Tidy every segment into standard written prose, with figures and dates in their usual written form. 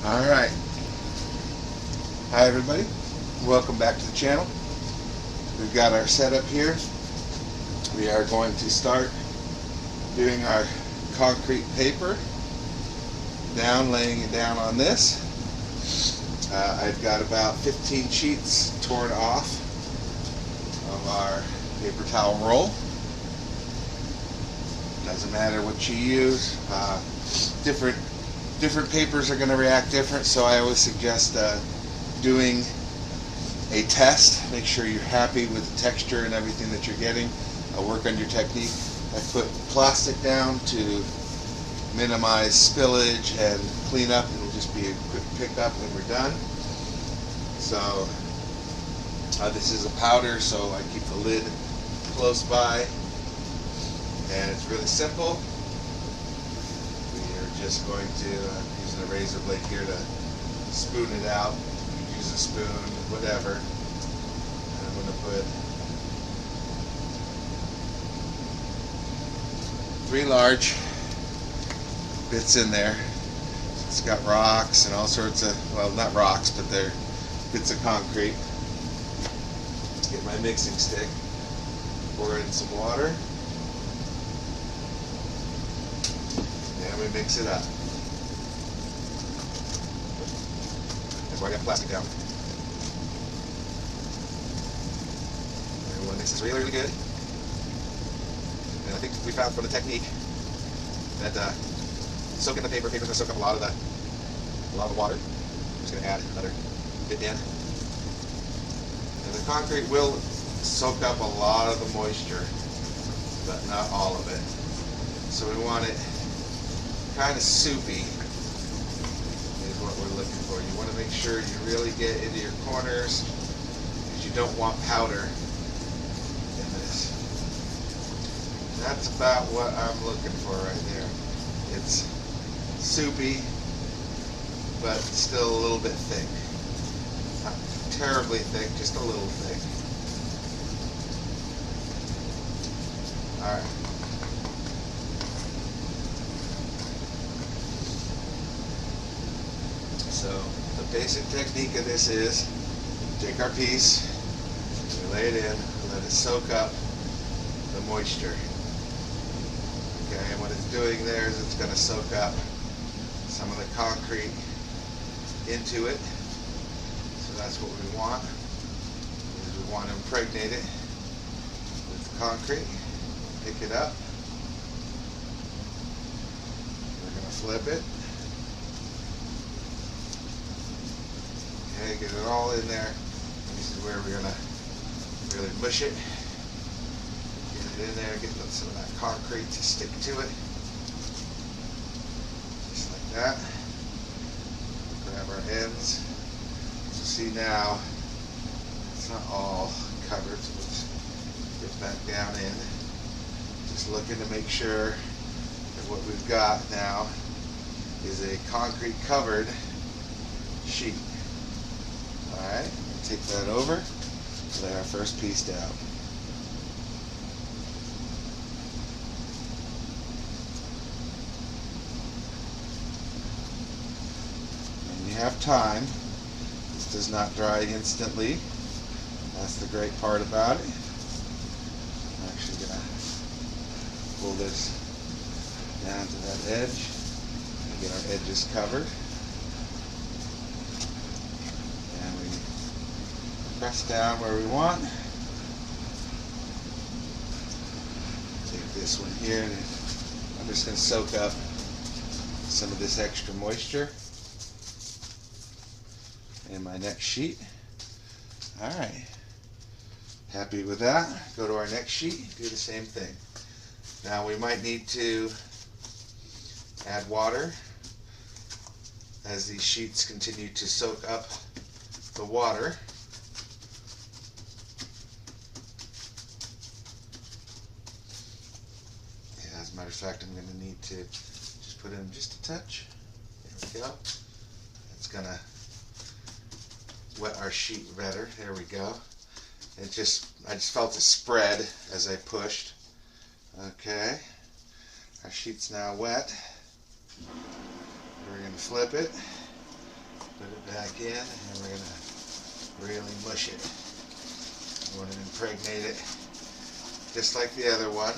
Alright, hi everybody, welcome back to the channel. We've got our setup here. We are going to start doing our concrete paper, laying it down on this. I've got about 15 sheets torn off of our paper towel roll. Doesn't matter what you use. Different papers are going to react different, so I always suggest doing a test. Make sure you're happy with the texture and everything that you're getting. Work on your technique. I put plastic down to minimize spillage and clean up. It'll just be a quick pickup when we're done. So this is a powder, so I keep the lid close by, and it's really simple. Just going to using a razor blade here to spoon it out. You can use a spoon, whatever. And I'm going to put 3 large bits in there. It's got rocks and all sorts of, well, not rocks, but they're bits of concrete. Get my mixing stick, pour in some water. We mix it up. That's why I got plastic down. Everyone mixes really, really good. And I think we found from the technique that soaking the paper's going to soak up a lot of the water. I'm just going to add another bit in. And the concrete will soak up a lot of the moisture, but not all of it. So we want it kind of soupy is what we're looking for. You want to make sure you really get into your corners, because you don't want powder in this. That's about what I'm looking for right there. It's soupy, but still a little bit thick. Not terribly thick, just a little thick. Alright. So the basic technique of this is take our piece, we lay it in, let it soak up the moisture. Okay, and what it's doing there is it's going to soak up some of the concrete into it. So that's what we want. We want to impregnate it with the concrete. Pick it up. We're going to flip it. Okay, get it all in there. This is where we're going to really mush it. Get it in there, get some of that concrete to stick to it. Just like that. Grab our ends. So see now, it's not all covered, so let's get back down in. Just looking to make sure that what we've got now is a concrete covered sheet. Alright, take that over, lay our first piece down. And you have time. This does not dry instantly. That's the great part about it. I'm actually going to pull this down to that edge and get our edges covered. Press down where we want. Take this one here, and I'm just going to soak up some of this extra moisture in my next sheet. Alright, happy with that. Go to our next sheet, do the same thing. Now we might need to add water as these sheets continue to soak up the water. As a matter of fact, I'm going to need to just put in just a touch. There we go. It's going to wet our sheet better. There we go. I just felt it spread as I pushed. Okay. Our sheet's now wet. We're going to flip it. Put it back in, and we're going to really mush it. We want to impregnate it just like the other one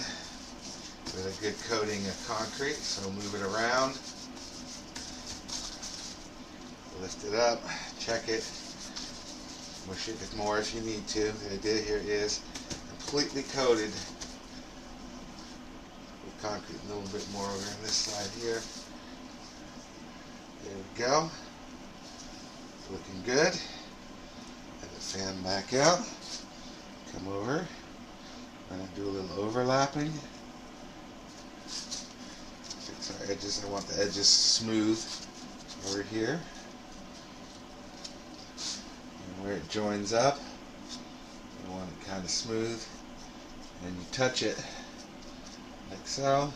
with a good coating of concrete. So we'll move it around, lift it up, check it, mush it more if you need to. The idea here is completely coated with concrete. A little bit more over on this side here. There we go. Looking good. Let it fan back out. Come over. We're going to do a little overlapping. Fix our edges. I want the edges smooth over here. And where it joins up, I want it kind of smooth. And you touch it like so.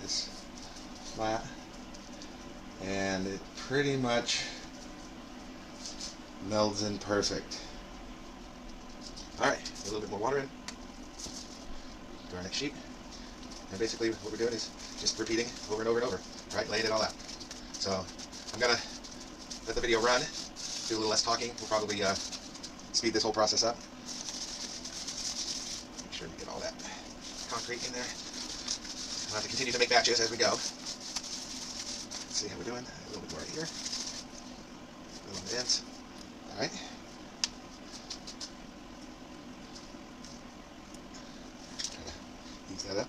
This flat. And it pretty much melds in perfect. Alright, a little bit more water in to our next sheet. And basically what we're doing is just repeating over and over and over, right? Laying it all out. So I'm going to let the video run, do a little less talking. We'll probably speed this whole process up. Make sure we get all that concrete in there. We'll have to continue to make batches as we go. Let's see how we're doing. A little bit more right here. A little on the ends. Alright. Ease that up.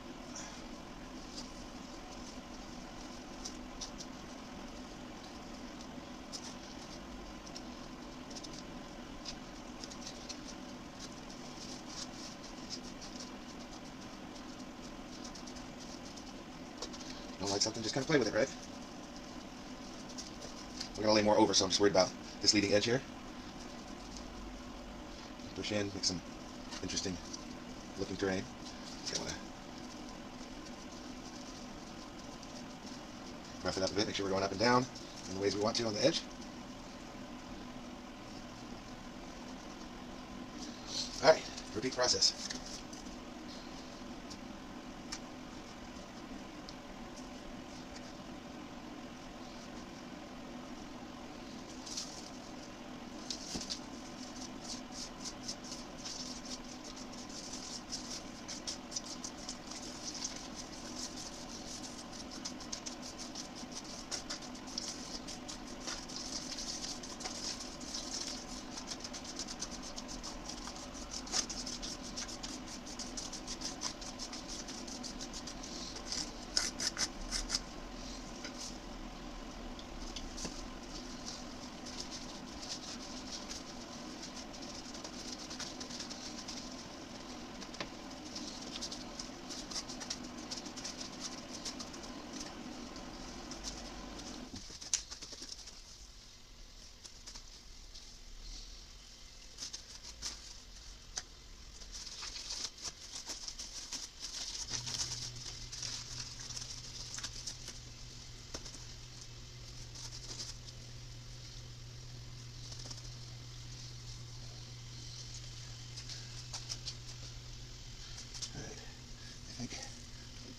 Don't like something, just kind of play with it, right? We're going to lay more over, so I'm just worried about this leading edge here. Push in, make some interesting looking terrain. Just want to rough it up a bit, make sure we're going up and down in the ways we want to on the edge. Alright, repeat process.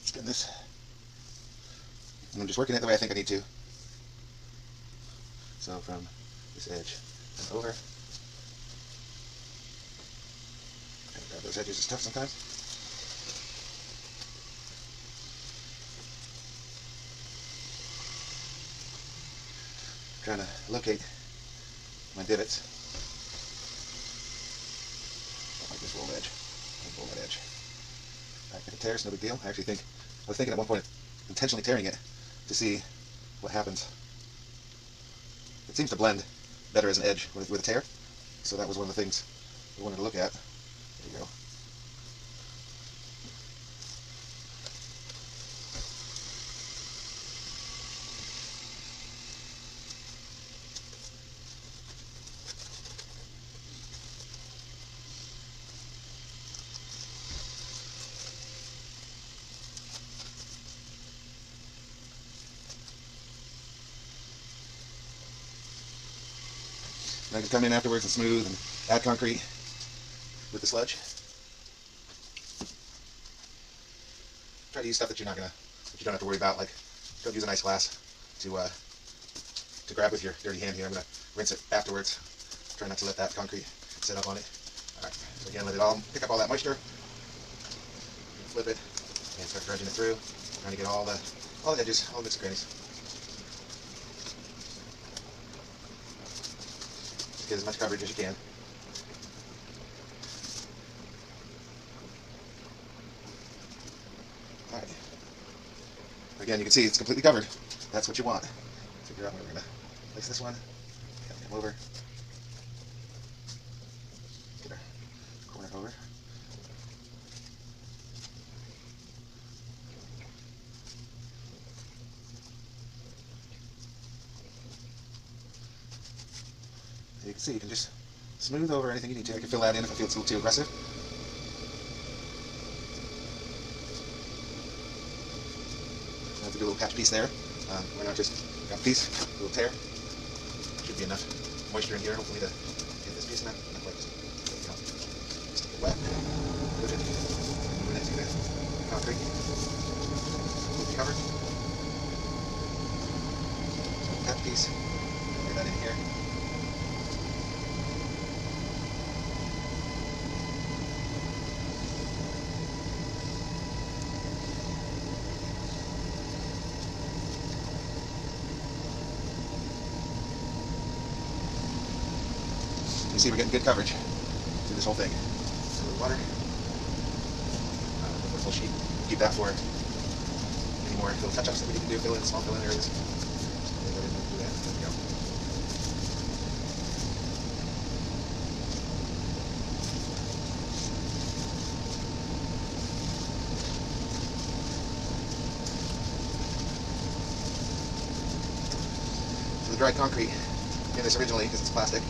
Spin this. And I'm just working it the way I think I need to. So from this edge and over. And grab those edges is tough sometimes. Trying to locate my divots. Don't like this roll edge. Roll that edge. If it tears, no big deal. I actually think, I was thinking at one point of intentionally tearing it to see what happens. It seems to blend better as an edge with a tear, so that was one of the things we wanted to look at. There you go. And I can come in afterwards and smooth and add concrete with the sludge. Try to use stuff that you don't have to worry about. Like, don't use an ice glass to to grab with your dirty hand here. I'm going to rinse it afterwards. Try not to let that concrete sit up on it. Alright, so again, let it all pick up all that moisture. Flip it and start dredging it through. Trying to get all the edges, all the nooks and crannies. Just get as much coverage as you can. Alright. Again, you can see it's completely covered. That's what you want. Figure out where we're going to place this one. Come over. Get our corner over. You can see you can just smooth over anything you need to. I can fill that in if I feel it's a little too aggressive. I have to do a little patch piece there. Why not just got a piece, a little tear. Should be enough moisture in here, hopefully, to get this piece not quite just get wet. Push it. Move it into the concrete. Completely covered. Patch piece. Get that in here. You see we're getting good coverage through this whole thing. A little water. The full sheet. Keep that for any more little touch-ups that we need to do, fill in small fill-in areas. Do that. There we go. So the dried concrete in this originally, because it's plastic,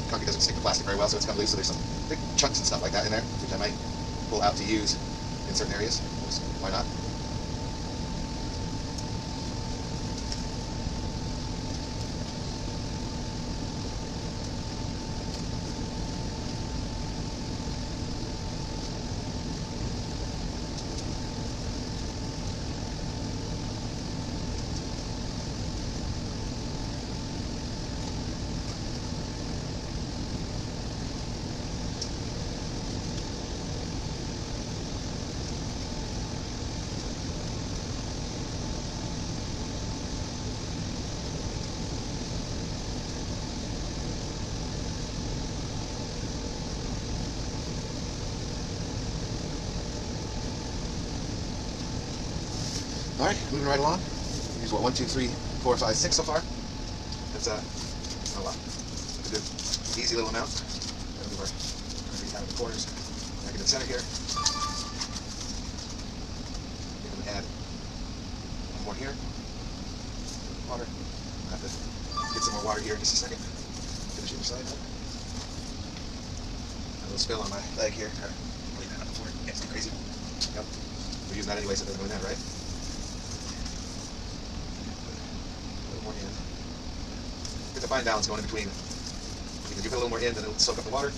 concrete doesn't stick to plastic very well, so it's come loose, so there's some big chunks and stuff like that in there, which I might pull out to use in certain areas. Why not? Alright, moving right along. Here's what, 1, 2, 3, 4, 5, 6 so far. That's not a lot. That's a good, easy little amount. That'll move our concrete out of the corners. Back in the center here. I'm going to add one more here. Water. I'll have to get some more water here in just a second. Finish the other side. A little spill on my leg here. Clean that up before it gets too crazy. Yep. We're using that anyway, so it doesn't go in that, right? There's a fine balance going in between. Because if you put a little more in, then it'll soak up the water.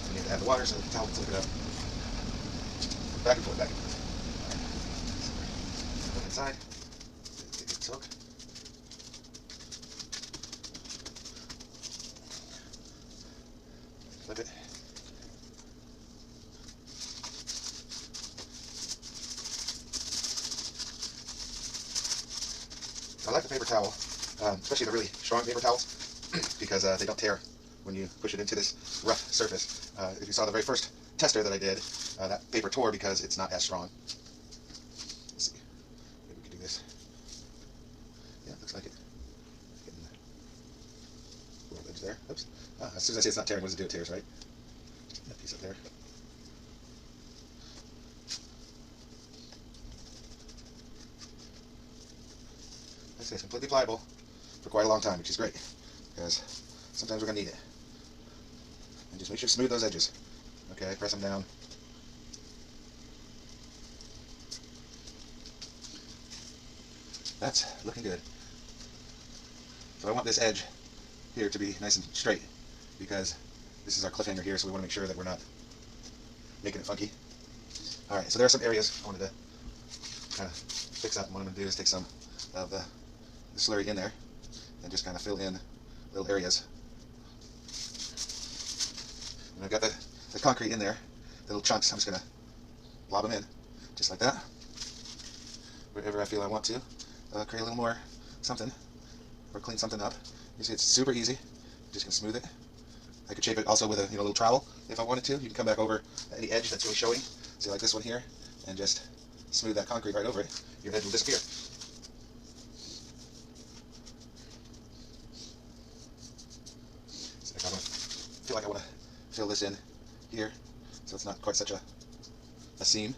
You need to add the water so the towel can soak it up. Back and forth, back and forth. Put it inside. Take it soak. Flip it. I like the paper towel, especially the really strong paper towels, because they don't tear when you push it into this rough surface. If you saw the very first tester that I did, that paper tore because it's not as strong. Let's see, maybe we can do this. Yeah, looks like it. Getting the little edge there. Oops. As soon as I say it's not tearing, what does it do? It tears, right? That piece up there. It's completely pliable for quite a long time, which is great, because sometimes we're going to need it. And just make sure to smooth those edges. Okay, press them down. That's looking good. So I want this edge here to be nice and straight, because this is our cliffhanger here, so we want to make sure that we're not making it funky. Alright, so there are some areas I wanted to kind of fix up. And what I'm going to do is take some of the slurry in there and just kind of fill in little areas. And I've got the concrete in there, the little chunks. I'm just going to lob them in, just like that. Wherever I feel I want to. Create a little more something, or clean something up. You see, it's super easy. I'm just going to smooth it. I could shape it also with a little trowel if I wanted to. You can come back over any edge that's really showing. See, like this one here, and just smooth that concrete right over it. Your edge will disappear. So I feel like I want to fill this in here, so it's not quite such a seam.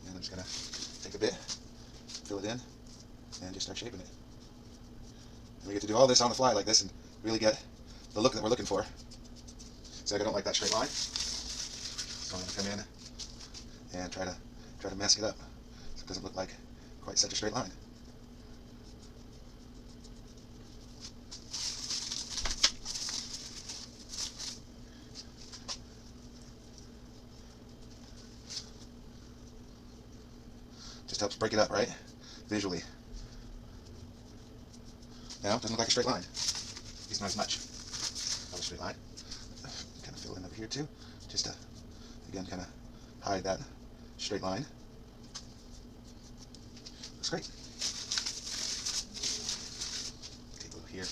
And I'm just going to take a bit, fill it in, and just start shaping it. And we get to do all this on the fly like this and really get the look that we're looking for. So I don't like that straight line, so I'm going to come in and try to mask it up so it doesn't look like quite such a straight line. Just helps break it up, right? Visually. Now, it doesn't look like a straight line. At least not as much of a straight line. Kind of fill in over here too, just to, again, kind of hide that straight line. Looks great. Take a little here.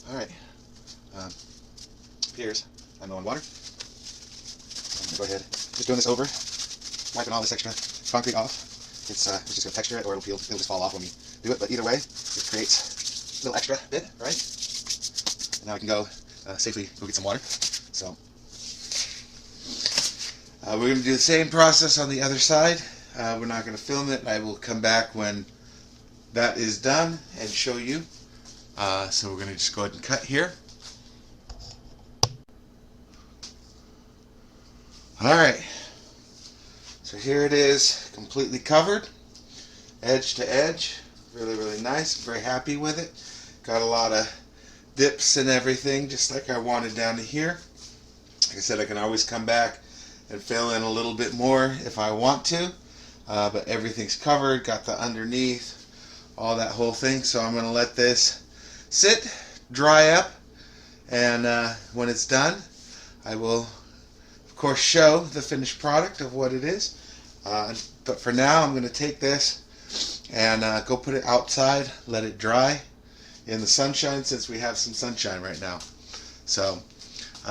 Alright, here's my mowing water. I'm going to go ahead, just doing this over, wiping all this extra concrete off. It's just going to texture it, or it'll just fall off when we do it, but either way, it creates a little extra bit, right? And now I can go safely go get some water. So, we're going to do the same process on the other side. We're not going to film it. I will come back when that is done and show you. So we're going to just go ahead and cut here. Alright, so here it is, completely covered, edge to edge. Really, really nice. Very happy with it. Got a lot of dips and everything, just like I wanted down to here. Like I said, I can always come back and fill in a little bit more if I want to, but everything's covered, got the underneath, all that whole thing. So I'm going to let this sit, dry up, and when it's done, I will, of course, show the finished product of what it is. But for now, I'm going to take this and go put it outside, let it dry in the sunshine, since we have some sunshine right now. So,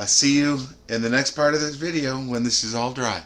see you in the next part of this video when this is all dry.